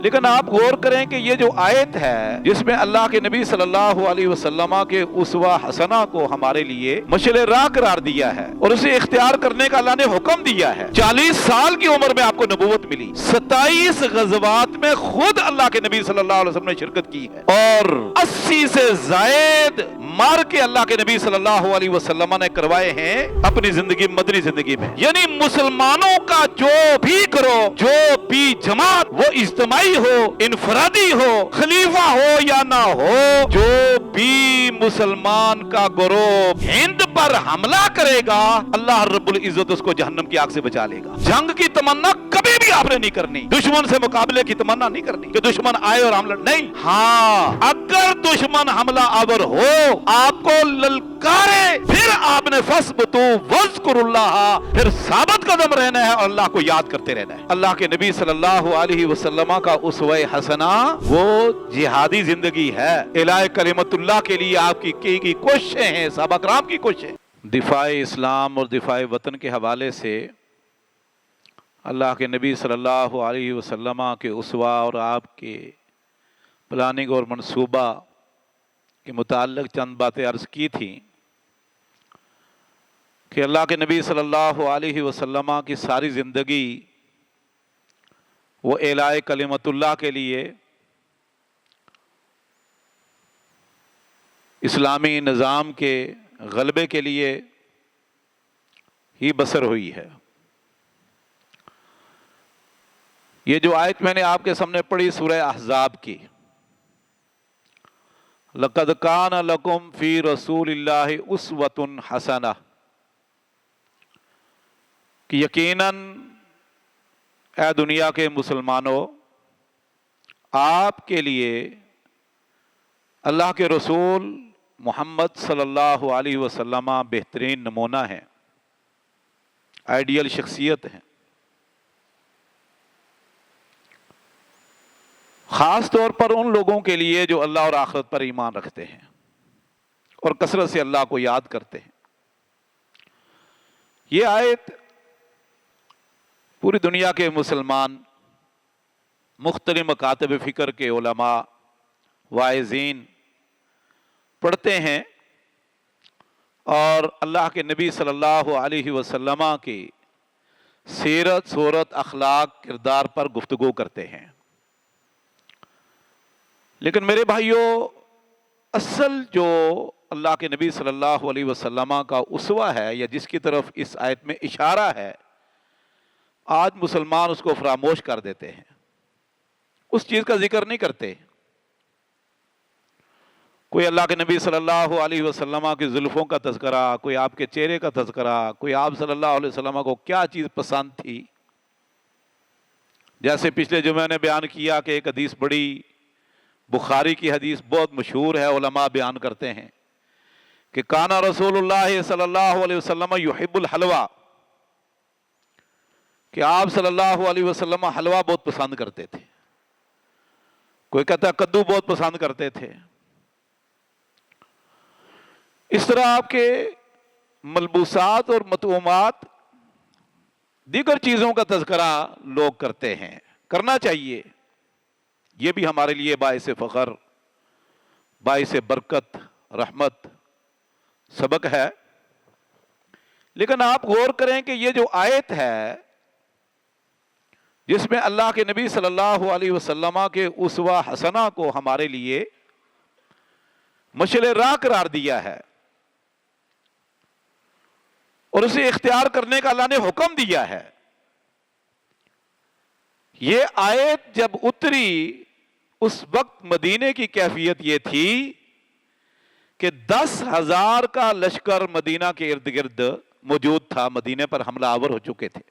لیکن آپ غور کریں کہ یہ جو آیت ہے جس میں اللہ کے نبی صلی اللہ علیہ وسلم کے اسوہ حسنہ کو ہمارے لیے مشعل راہ قرار دیا ہے اور اسے اختیار کرنے کا اللہ نے حکم دیا ہے۔ 40 سال کی عمر میں آپ کو نبوت ملی، 27 غزوات میں خود اللہ کے نبی صلی اللہ علیہ وسلم نے شرکت کی ہے، اور 80 سے زائد مار کے اللہ کے نبی صلی اللہ علیہ وسلم نے کروائے ہیں اپنی زندگی مدنی زندگی میں۔ یعنی مسلمانوں کا جو بھی کرو، جو بھی جماعت، وہ اجتماعی ہو، انفرادی ہو، خلیفہ ہو یا نہ ہو، جو بھی مسلمان کا گروہ ہند پر حملہ کرے گا، اللہ رب العزت اس کو جہنم کی آگ سے بچا لے گا۔ جنگ کی تمنا کبھی بھی آپ نے نہیں کرنی، دشمن سے مقابلے کی تمنا نہیں کرنی کہ دشمن آئے اور حملہ نہیں۔ ہاں، اگر دشمن حملہ آور ہو، آپ کو للکارے، پھر آپ نے فَاثْبُتُوا وَاذْكُرُوا اللَّهَ، پھر ثابت قدم رہنا ہے اور اللہ کو یاد کرتے رہنا ہے۔ اللہ کے نبی صلی اللہ علیہ وسلم کا اسوہ حسنہ وہ جہادی زندگی ہے، الہ کلمت اللہ کے لیے آپ کی کی کوششیں ہیں، صحابہ کرام کی کوششیں۔ دفاع اسلام اور دفاع وطن کے حوالے سے اللہ کے نبی صلی اللہ علیہ وسلم کے اسوہ اور آپ کے پلاننگ اور منصوبہ کے متعلق چند باتیں عرض کی تھیں کہ اللہ کے نبی صلی اللہ علیہ وسلم کی ساری زندگی وہ اعلاء کلمت اللہ کے لیے، اسلامی نظام کے غلبے کے لیے ہی بسر ہوئی ہے۔ یہ جو آیت میں نے آپ کے سامنے پڑھی سورہ احزاب کی، لَقَدْ كَانَ لَكُمْ فِي رَسُولِ اللَّهِ أُسْوَةٌ حَسَنَةٌ، کہ یقیناً اے دنیا کے مسلمانوں، آپ کے لیے اللہ کے رسول محمد صلی اللہ علیہ وسلم بہترین نمونہ ہیں، آئیڈیل شخصیت ہیں۔ خاص طور پر ان لوگوں کے لیے جو اللہ اور آخرت پر ایمان رکھتے ہیں اور کثرت سے اللہ کو یاد کرتے ہیں۔ یہ آیت پوری دنیا کے مسلمان، مختلف مکاتب فکر کے علماء، واعظین پڑھتے ہیں اور اللہ کے نبی صلی اللہ علیہ وسلم کی سیرت، صورت، اخلاق، کردار پر گفتگو کرتے ہیں۔ لیکن میرے بھائیوں، اصل جو اللہ کے نبی صلی اللہ علیہ وسلم کا اسوہ ہے یا جس کی طرف اس آیت میں اشارہ ہے، آج مسلمان اس کو فراموش کر دیتے ہیں، اس چیز کا ذکر نہیں کرتے۔ کوئی اللہ کے نبی صلی اللہ علیہ وسلم کی زلفوں کا تذکرہ، کوئی آپ کے چہرے کا تذکرہ، کوئی آپ صلی اللہ علیہ وسلم کو کیا چیز پسند تھی۔ جیسے پچھلے جمعے نے بیان کیا کہ ایک حدیث بڑی، بخاری کی حدیث بہت مشہور ہے، علماء بیان کرتے ہیں کہ کانا رسول اللہ صلی اللہ علیہ وسلم یحب الحلوہ، کہ آپ صلی اللہ علیہ وسلم حلوہ بہت پسند کرتے تھے۔ کوئی کہتا ہے کدو بہت پسند کرتے تھے۔ اس طرح آپ کے ملبوسات اور مطعومات، دیگر چیزوں کا تذکرہ لوگ کرتے ہیں، کرنا چاہیے۔ یہ بھی ہمارے لیے باعث فخر، باعث برکت، رحمت، سبق ہے۔ لیکن آپ غور کریں کہ یہ جو آیت ہے جس میں اللہ کے نبی صلی اللہ علیہ وسلم کے اسوہ حسنہ کو ہمارے لیے مشعل راہ قرار دیا ہے اور اسے اختیار کرنے کا اللہ نے حکم دیا ہے، یہ آیت جب اتری اس وقت مدینے کی کیفیت یہ تھی کہ 10,000 کا لشکر مدینہ کے ارد گرد موجود تھا، مدینے پر حملہ آور ہو چکے تھے،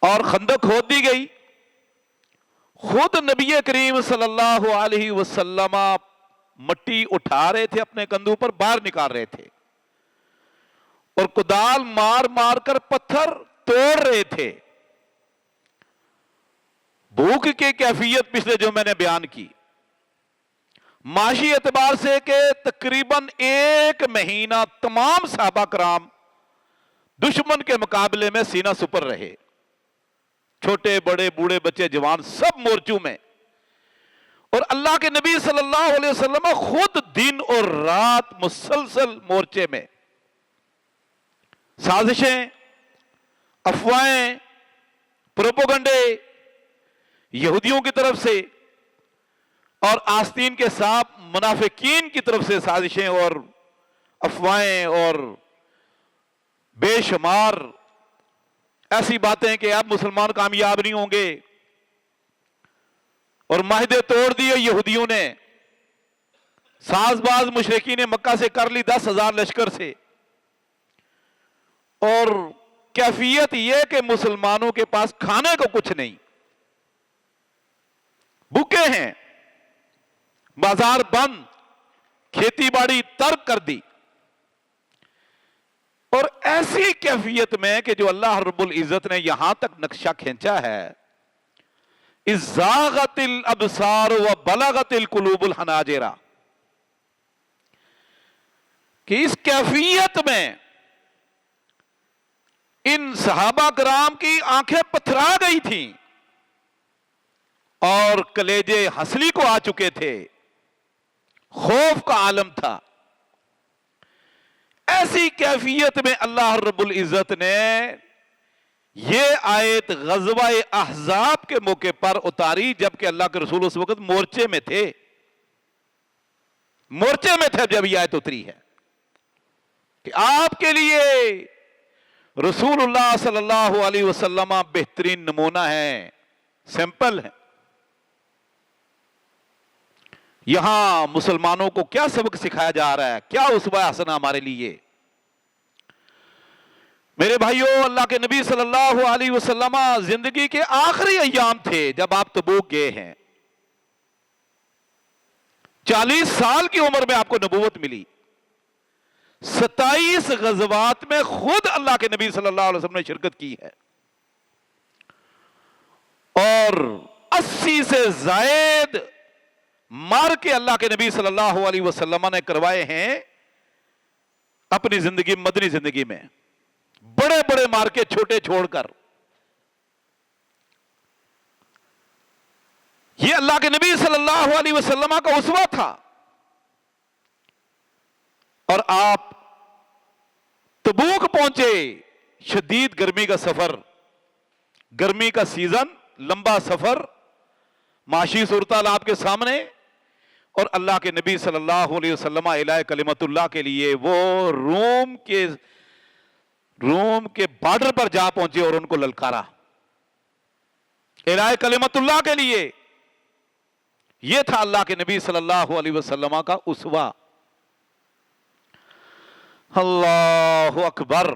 اور خندق کھود دی گئی۔ خود نبی کریم صلی اللہ علیہ وسلم مٹی اٹھا رہے تھے، اپنے کندھوں پر باہر نکال رہے تھے، اور کدال مار مار کر پتھر توڑ رہے تھے۔ بھوک کی کیفیت پچھلے جو میں نے بیان کی، معاشی اعتبار سے کہ تقریباً 1 مہینہ تمام صحابہ کرام دشمن کے مقابلے میں سینہ سپر رہے، چھوٹے بڑے بوڑھے بچے جوان سب مورچوں میں، اور اللہ کے نبی صلی اللہ علیہ وسلم خود دن اور رات مسلسل مورچے میں، سازشیں، افواہیں، پروپوگنڈے یہودیوں کی طرف سے اور آستین کے ساتھ منافقین کی طرف سے سازشیں اور افواہیں اور بے شمار ایسی باتیں کہ اب مسلمان کامیاب نہیں ہوں گے، اور معاہدے توڑ دیے یہودیوں نے، ساز باز مشرکین مکہ سے کر لی 10,000 لشکر سے، اور کیفیت یہ کہ مسلمانوں کے پاس کھانے کو کچھ نہیں، بھوکے ہیں، بازار بند، کھیتی باڑی ترک کر دی، اور ایسی کیفیت میں کہ جو اللہ رب العزت نے یہاں تک نقشہ کھینچا ہے، اذ زاغت الابصار وبلغت القلوب الحناجر، کہ اس کیفیت میں ان صحابہ کرام کی آنکھیں پتھرا گئی تھیں اور کلیجے ہنسلی کو آ چکے تھے، خوف کا عالم تھا۔ ایسی کیفیت میں اللہ رب العزت نے یہ آیت غزوہ احزاب کے موقع پر اتاری، جبکہ اللہ کے رسول اس وقت مورچے میں تھے، مورچے میں تھے جب یہ آیت اتری ہے کہ آپ کے لیے رسول اللہ صلی اللہ علیہ وسلم بہترین نمونہ ہے، سیمپل ہے۔ یہاں مسلمانوں کو کیا سبق سکھایا جا رہا ہے، کیا اسوہ حسنہ ہمارے لیے؟ میرے بھائیوں، اللہ کے نبی صلی اللہ علیہ وسلم زندگی کے آخری ایام تھے جب آپ تبوک گئے ہیں، 40 سال کی عمر میں آپ کو نبوت ملی، 27 غزوات میں خود اللہ کے نبی صلی اللہ علیہ وسلم نے شرکت کی ہے، اور 80 سے زائد مار کے اللہ کے نبی صلی اللہ علیہ وسلم نے کروائے ہیں اپنی زندگی، مدنی زندگی میں، بڑے بڑے مار کے چھوٹے چھوڑ کر۔ یہ اللہ کے نبی صلی اللہ علیہ وسلم کا اسوہ تھا، اور آپ تبوک پہنچے، شدید گرمی کا سفر، گرمی کا سیزن، لمبا سفر، معاشی صورتحال آپ کے سامنے، اور اللہ کے نبی صلی اللہ علیہ وسلم الہ کلمت اللہ کے لیے وہ روم کے بارڈر پر جا پہنچے اور ان کو للکارا، الہ کلمت اللہ کے لیے۔ یہ تھا اللہ کے نبی صلی اللہ علیہ وسلم کا اسوہ۔ اللہ اکبر۔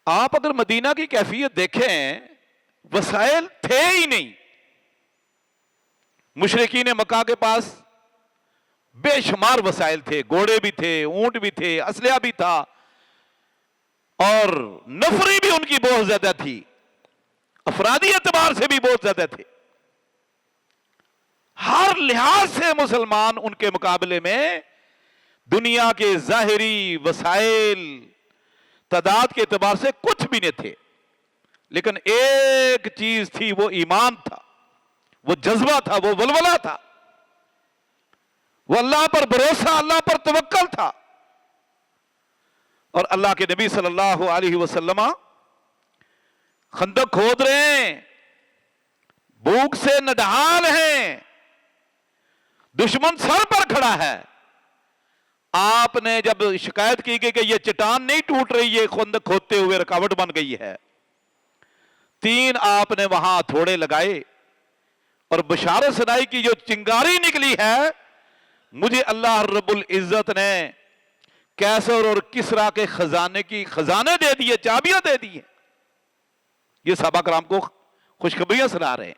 آپ اگر مدینہ کی کیفیت دیکھیں، وسائل تھے ہی نہیں، مشرکین مکہ کے پاس بے شمار وسائل تھے، گھوڑے بھی تھے، اونٹ بھی تھے، اسلحہ بھی تھا، اور نفری بھی ان کی بہت زیادہ تھی، افرادی اعتبار سے بھی بہت زیادہ تھے، ہر لحاظ سے مسلمان ان کے مقابلے میں دنیا کے ظاہری وسائل تعداد کے اعتبار سے کچھ بھی نہیں تھے، لیکن ایک چیز تھی، وہ ایمان تھا، وہ جذبہ تھا، وہ ولولہ تھا، وہ اللہ پر بھروسہ، اللہ پر توکل تھا۔ اور اللہ کے نبی صلی اللہ علیہ وسلم خندق کھود رہے ہیں، بھوک سے نڈھال ہیں، دشمن سر پر کھڑا ہے۔ آپ نے جب شکایت کی کہ یہ چٹان نہیں ٹوٹ رہی، یہ خندق کھودتے ہوئے رکاوٹ بن گئی ہے، 3 آپ نے وہاں تھوڑے لگائے اور بشارت سنائی کی جو چنگاری نکلی ہے، مجھے اللہ رب العزت نے کیسر اور کسرا کے خزانے دے دیے، چابیاں دے دی ہیں۔ یہ صحابہ کرام کو خوشخبریاں سنا رہے ہیں،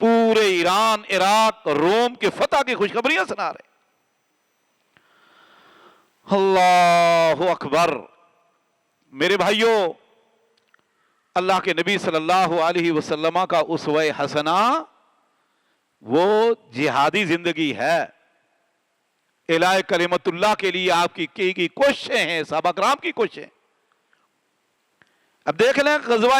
پورے ایران، عراق، روم کے فتح کی خوشخبریاں سنا رہے ہیں۔ اللہ اکبر۔ میرے بھائیوں، اللہ کے نبی صلی اللہ علیہ وسلم کا اسوہ حسنہ وہ جہادی زندگی ہے، الہ کلمت اللہ کے لیے آپ کی کوششیں ہیں، صحابہ کرام کی کوششیں۔ اب دیکھ لیں غزوہ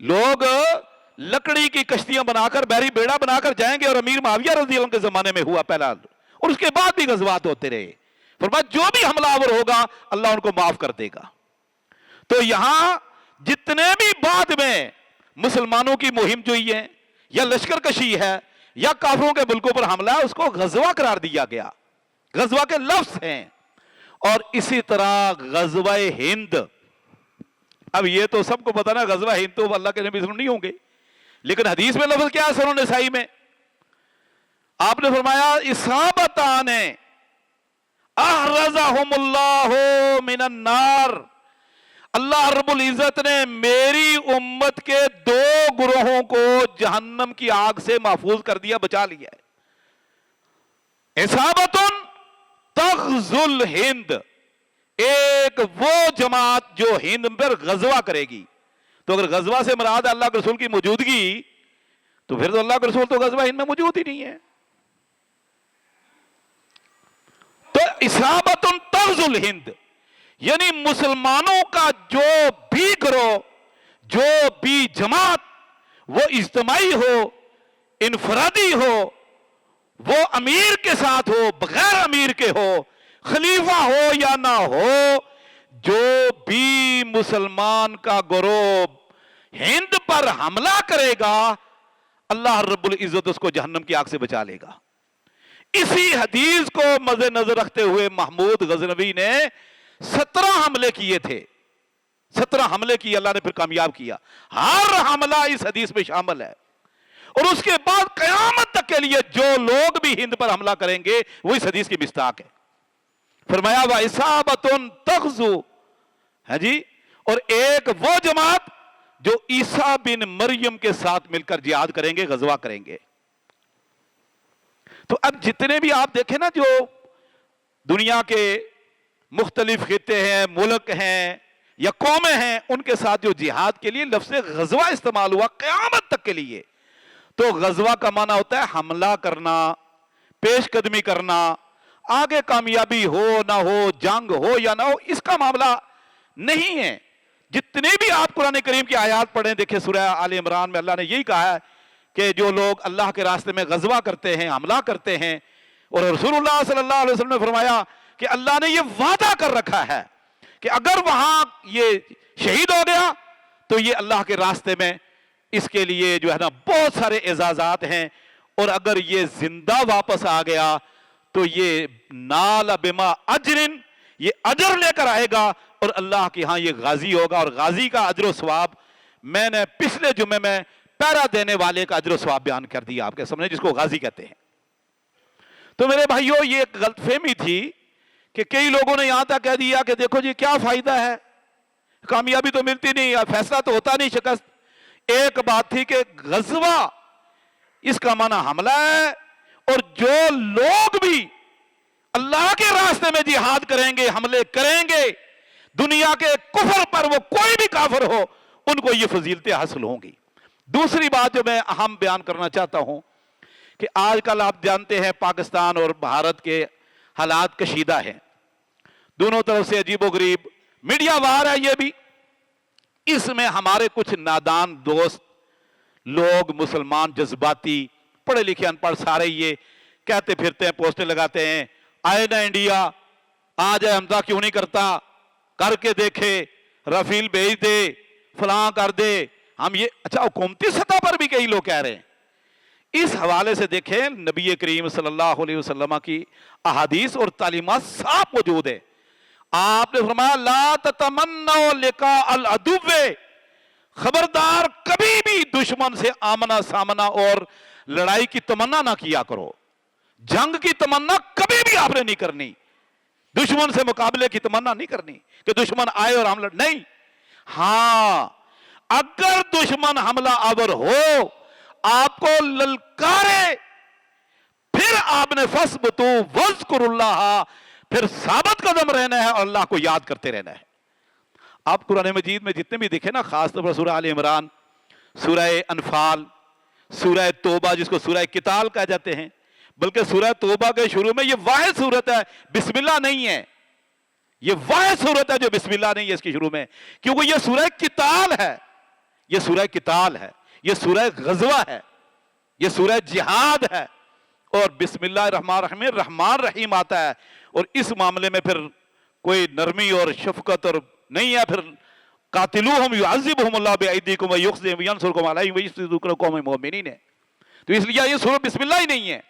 لوگ لکڑی کی کشتیاں بنا کر بحری بیڑا بنا کر جائیں گے، اور امیر معاویہ رضی اللہ عنہ کے زمانے میں ہوا پہلا، اور اس کے بعد بھی غزوات ہوتے رہے۔ فرمایا جو بھی حملہ آور ہوگا اللہ ان کو معاف کر دے گا۔ تو یہاں جتنے بھی بعد میں مسلمانوں کی مہم جوئی ہے یا لشکر کشی ہے یا کافروں کے ملکوں پر حملہ ہے، اس کو غزوہ قرار دیا گیا، غزوہ کے لفظ ہیں۔ اور اسی طرح غزوہ ہند، اب یہ تو سب کو پتا نا، غزوہ ہند تو اللہ کے نبی صلی اللہ علیہ وسلم نہیں ہوں گے، لیکن حدیث میں لفظ کیا ہے سنن نسائی میں؟ آپ نے فرمایا اصابتان احرزہم اللہ من النار، اللہ رب العزت نے میری امت کے دو گروہوں کو جہنم کی آگ سے محفوظ کر دیا، بچا لیا ہے۔ اصابتن تغزو الہند، ایک وہ جماعت جو ہند پر غزوہ کرے گی۔ تو اگر غزوہ سے مراد اللہ کے رسول کی موجودگی، تو پھر تو اللہ کے رسول تو غزوہ ہند میں موجود ہی نہیں ہے۔ تو اصابت تغزو الہند یعنی مسلمانوں کا جو بھی گروہ، جو بھی جماعت، وہ اجتماعی ہو، انفرادی ہو، وہ امیر کے ساتھ ہو، بغیر امیر کے ہو، خلیفہ ہو یا نہ ہو، جو بھی مسلمان کا گروہ ہند پر حملہ کرے گا اللہ رب العزت اس کو جہنم کی آگ سے بچا لے گا۔ اسی حدیث کو مد نظر رکھتے ہوئے محمود غزنوی نے 17 حملے کیے تھے، 17 حملے کیے، اللہ نے پھر کامیاب کیا۔ ہر حملہ اس حدیث میں شامل ہے، اور اس کے بعد قیامت تک کے لیے جو لوگ بھی ہند پر حملہ کریں گے وہ اس حدیث کی مصداق ہے۔ فرمایا وَإِصَابَةٌ تَغْزُو، ہے جی، اور ایک وہ جماعت جو عیسیٰ بن مریم کے ساتھ مل کر جہاد کریں گے، غزوہ کریں گے۔ تو اب جتنے بھی آپ دیکھیں نا، جو دنیا کے مختلف خطے ہیں، ملک ہیں یا قومیں ہیں، ان کے ساتھ جو جہاد کے لیے لفظ غزوہ استعمال ہوا قیامت تک کے لیے، تو غزوہ کا معنی ہوتا ہے حملہ کرنا، پیش قدمی کرنا، آگے کامیابی ہو نہ ہو، جنگ ہو یا نہ ہو، اس کا معاملہ نہیں ہے۔ جتنے بھی آپ قرآن کریم کی آیات پڑھیں، دیکھیں سورہ آل عمران میں اللہ نے یہی کہا ہے کہ جو لوگ اللہ کے راستے میں غزوہ کرتے ہیں، حملہ کرتے ہیں، اور رسول اللہ صلی اللہ علیہ وسلم نے فرمایا کہ اللہ نے یہ وعدہ کر رکھا ہے کہ اگر وہاں یہ شہید ہو گیا تو یہ اللہ کے راستے میں اس کے لیے جو ہے نا بہت سارے اعزازات ہیں، اور اگر یہ زندہ واپس آ گیا تو یہ نال بما اجرن، یہ اجر لے کر آئے گا، اور اللہ کے ہاں یہ غازی ہوگا، اور غازی کا اجر و ثواب میں نے پچھلے جمعے میں پہرا دینے والے کا اجر و ثواب بیان کر دیا آپ کے سامنے، جس کو غازی کہتے ہیں۔ تو میرے بھائیوں، یہ ایک غلط فہمی تھی کہ کئی لوگوں نے یہاں تک کہہ دیا کہ دیکھو جی کیا فائدہ ہے، کامیابی تو ملتی نہیں، فیصلہ تو ہوتا نہیں، شکست۔ ایک بات تھی کہ غزوہ اس کا معنی حملہ ہے، اور جو لوگ بھی اللہ کے راستے میں جہاد کریں گے، حملے کریں گے، دنیا کے کفر پر وہ کوئی بھی کافر ہو، ان کو یہ فضیلتیں حاصل ہوں گی۔ دوسری بات جو میں اہم بیان کرنا چاہتا ہوں کہ آج کل آپ جانتے ہیں پاکستان اور بھارت کے حالات کشیدہ ہیں، دونوں طرف سے عجیب و غریب میڈیا وار ہے، یہ بھی اس میں ہمارے کچھ نادان دوست لوگ، مسلمان جذباتی، پڑھے لکھے ان پڑھ سارے یہ کہتے پھرتے ہیں، پوسٹیں لگاتے ہیں، آئے نا انڈیا، آ جائے، حمزہ کیوں نہیں کرتا، کر کے دیکھے، رافیل بھیج دے، فلاں کر دے، ہم یہ اچھا حکومتی سطح پر بھی کئی لوگ کہہ رہے ہیں۔ اس حوالے سے دیکھیں نبی کریم صلی اللہ علیہ وسلم کی احادیث اور تعلیمات صاف موجود ہے۔ آپ نے فرمایا لا تتمنوا لقاء العدو، خبردار کبھی بھی دشمن سے آمنا سامنا اور لڑائی کی تمنا نہ کیا کرو، جنگ کی تمنا کبھی بھی آپ نے نہیں کرنی، دشمن سے مقابلے کی تمنا نہیں کرنی کہ دشمن آئے اور ہم نہیں۔ ہاں، اگر دشمن حملہ آور ہو، آپ کو للکارے، پھر آپ نے فَاثْبُتُوا وَاذْكُرُوا اللَّهَ، پھر ثابت قدم رہنا ہے اور اللہ کو یاد کرتے رہنا ہے۔ آپ قرآن مجید میں جتنے بھی دیکھیں نا، خاص طور پر سورہ آل عمران، سورہ انفال، سورہ توبہ جس کو سورہ قتال کہہ جاتے ہیں، بلکہ سورہ توبہ کے شروع میں یہ واحد صورت ہے، بسم اللہ نہیں ہے، یہ واحد صورت ہے جو بسم اللہ نہیں ہے اس کی شروع میں، کیونکہ یہ سورہ قتال ہے، یہ سورہ قتال ہے، یہ سورہ غزوہ ہے، یہ سورہ جہاد ہے، اور بسم اللہ الرحمن الرحیم رحمان رحیم آتا ہے، اور اس معاملے میں پھر کوئی نرمی اور شفقت اور نہیں ہے، پھر قاتلوہم یعذبہم اللہ بایدیکم ویخزیہم وینصرکم علیہم ویشفی قوم مومنین ہے۔ تو اس لیے یہ سورہ بسم اللہ ہی نہیں ہے،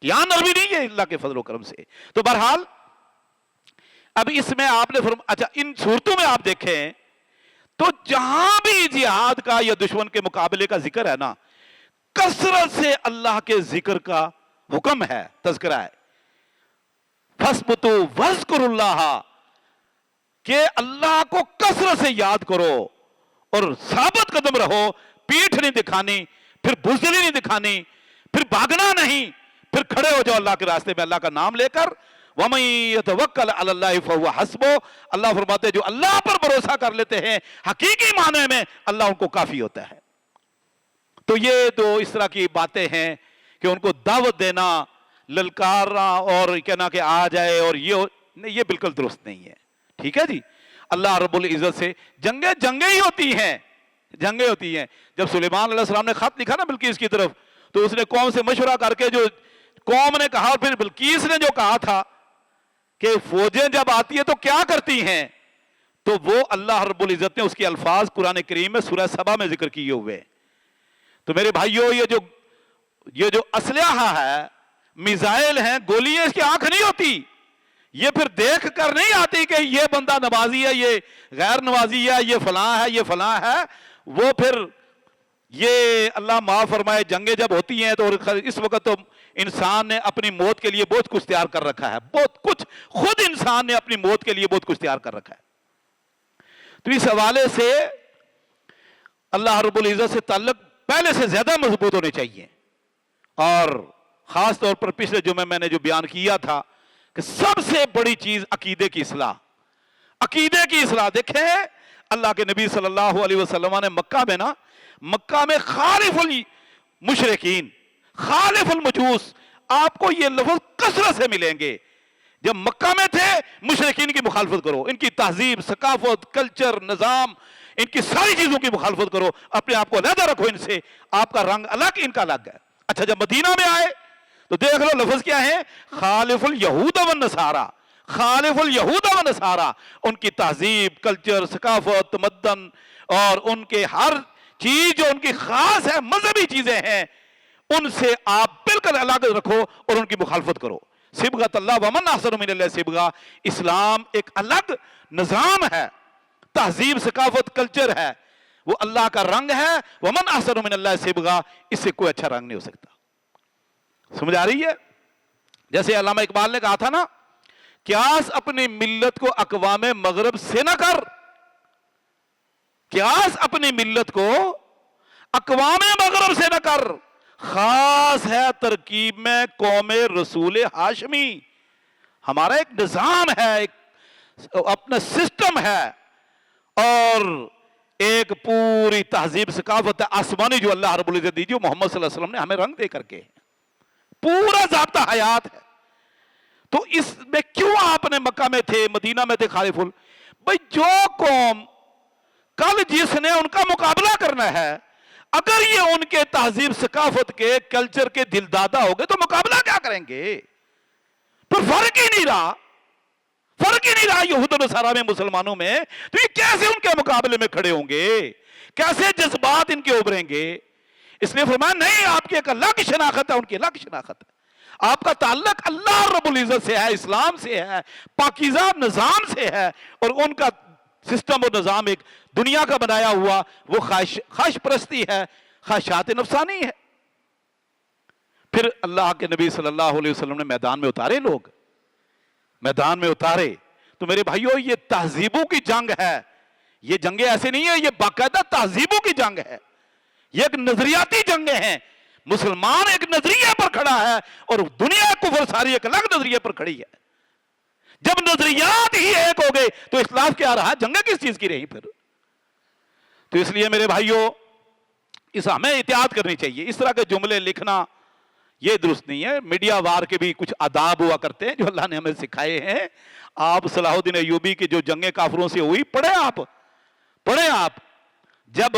یہاں نرمی نہیں ہے اللہ کے فضل و کرم سے۔ تو بہرحال اب اس میں آپ نے اچھا ان صورتوں میں آپ دیکھیں تو جہاں بھی جہاد کا یا دشمن کے مقابلے کا ذکر ہے نا، کثرت سے اللہ کے ذکر کا حکم ہے، تذکرہ ہے۔ فَاسْبُتُوا وَاذْكُرُوا اللَّهَ، کہ اللہ کو کثرت سے یاد کرو اور ثابت قدم رہو، پیٹھ نہیں دکھانی، پھر بزدلی نہیں دکھانی، پھر بھاگنا نہیں، پھر کھڑے ہو جاؤ اللہ کے راستے میں اللہ کا نام لے کر۔ وَمَن يَتَوَكَّلْ عَلَى اللَّهِ فَهُوَ حَسْبُهُ، اللہ فرماتے ہیں جو اللہ پر بھروسہ کر لیتے ہیں حقیقی معنی میں اللہ ان کو کافی ہوتا ہے۔ تو یہ دو اس طرح کی باتیں ہیں کہ ان کو دعوت دینا، للکارنا اور کہنا کہ آ جائے، اور یہ بالکل درست نہیں ہے، ٹھیک ہے جی۔ اللہ رب العزت سے جنگیں ہی ہوتی ہیں، جنگیں ہوتی ہیں۔ جب سلیمان علیہ السلام نے خط لکھا نا بلقیس کی طرف، تو اس نے قوم سے مشورہ کر کے جو قوم نے کہا، پھر بلقیس نے جو کہا تھا کہ فوجیں جب آتی ہیں تو کیا کرتی ہیں، تو وہ اللہ رب العزت نے اس کے الفاظ قرآن کریم میں سورہ سبا میں ذکر کیے ہوئے۔ تو میرے بھائیوں یہ جو اسلحہ ہے، میزائل ہیں، گولیاں، اس کی آنکھ نہیں ہوتی، یہ پھر دیکھ کر نہیں آتی کہ یہ بندہ نمازی ہے، یہ غیر نمازی ہے، یہ فلاں ہے، یہ فلاں ہے۔ وہ پھر یہ اللہ معاف فرمائے جنگیں جب ہوتی ہیں تو اس وقت تو انسان نے اپنی موت کے لیے بہت کچھ تیار کر رکھا ہے، بہت کچھ، خود انسان نے اپنی موت کے لیے بہت کچھ تیار کر رکھا ہے۔ تو اس حوالے سے اللہ رب العزت سے تعلق پہلے سے زیادہ مضبوط ہونے چاہیے، اور خاص طور پر پچھلے جمعے میں نے جو بیان کیا تھا کہ سب سے بڑی چیز عقیدے کی اصلاح، عقیدے کی اصلاح۔ دیکھیں اللہ کے نبی صلی اللہ علیہ وسلم نے مکہ میں خالف المشرکین، خالف المجوس، آپ کو یہ لفظ کثرت سے ملیں گے۔ جب مکہ میں تھے مشرکین کی مخالفت کرو، ان کی تہذیب، ثقافت، کلچر، نظام، ان کی ساری چیزوں کی مخالفت کرو، اپنے آپ کو علیحدہ رکھو ان سے، آپ کا رنگ الگ، ان کا الگ ہے۔ اچھا جب مدینہ میں آئے تو دیکھ لو لفظ کیا ہے، خالف الیہود والنصارى، خالف الیہود والنصارى، ان کی تہذیب، کلچر، ثقافت، تمدن، اور ان کے ہر چیز جو ان کی خاص ہے، مذہبی چیزیں ہیں، ان سے آپ بالکل الگ رکھو اور ان کی مخالفت کرو۔ صبغۃ اللہ ومن احسن من اللہ صبغہ، اسلام ایک الگ نظام ہے، تہذیب، ثقافت، کلچر ہے، وہ اللہ کا رنگ ہے۔ ومن احسن من اللہ صبغہ، اس سے کوئی اچھا رنگ نہیں ہو سکتا۔ سمجھ آ رہی ہے؟ جیسے علامہ اقبال نے کہا تھا نا، قیاس اپنی ملت کو اقوام مغرب سے نہ کر، قیاس اپنی ملت کو اقوام مغرب سے نہ کر، خاص ہے ترکیب میں قوم رسول ہاشمی۔ ہمارا ایک نظام ہے، ایک اپنا سسٹم ہے، اور ایک پوری تہذیب، ثقافت آسمانی جو اللہ رب العزت دی، جو محمد صلی اللہ علیہ وسلم نے ہمیں رنگ دے کر کے، پورا ضابطہ حیات ہے۔ تو اس میں کیوں آپ نے مکہ میں تھے، مدینہ میں تھے خالف بھائی جو قوم کل جس نے ان کا مقابلہ کرنا ہے، اگر یہ ان کے تہذیب، ثقافت کے، کلچر کے دل دادا ہو گئے تو مقابلہ کیا کریں گے؟ تو فرق ہی نہیں رہا، فرق ہی نہیں رہا یہود و نصارہ میں، مسلمانوں میں۔ تو یہ کیسے ان کے مقابلے میں کھڑے ہوں گے؟ کیسے جذبات ان کے ابھریں گے؟ اس لیے فرمایا نہیں، آپ کی ایک الگ شناخت ہے، ان کی الگ شناخت ہے، آپ کا تعلق اللہ رب العزت سے ہے، اسلام سے ہے، پاکیزہ نظام سے ہے، اور ان کا سسٹم اور نظام ایک دنیا کا بنایا ہوا وہ خواہش پرستی ہے، خواہشات نفسانی ہے۔ پھر اللہ کے نبی صلی اللہ علیہ وسلم نے میدان میں اتارے، لوگ میدان میں اتارے۔ تو میرے بھائیوں یہ تہذیبوں کی جنگ ہے، یہ جنگیں ایسے نہیں ہیں، یہ باقاعدہ تہذیبوں کی جنگ ہے، یہ ایک نظریاتی جنگیں ہیں۔ مسلمان ایک نظریے پر کھڑا ہے اور دنیا کفر ساری ایک الگ نظریے پر کھڑی ہے۔ جب نظریات ہی ایک ہو گئے تو اختلاف کیا رہا؟ جنگیں کس چیز کی رہی پھر؟ تو اس لیے میرے بھائیوں ہمیں احتیاط کرنی چاہیے، اس طرح کے جملے لکھنا یہ درست نہیں ہے۔ میڈیا وار کے بھی کچھ آداب ہوا کرتے ہیں جو اللہ نے ہمیں سکھائے ہیں۔ آپ صلاح الدین ایوبی کی جو جنگیں کافروں سے ہوئی، پڑھیں آپ، جب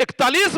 41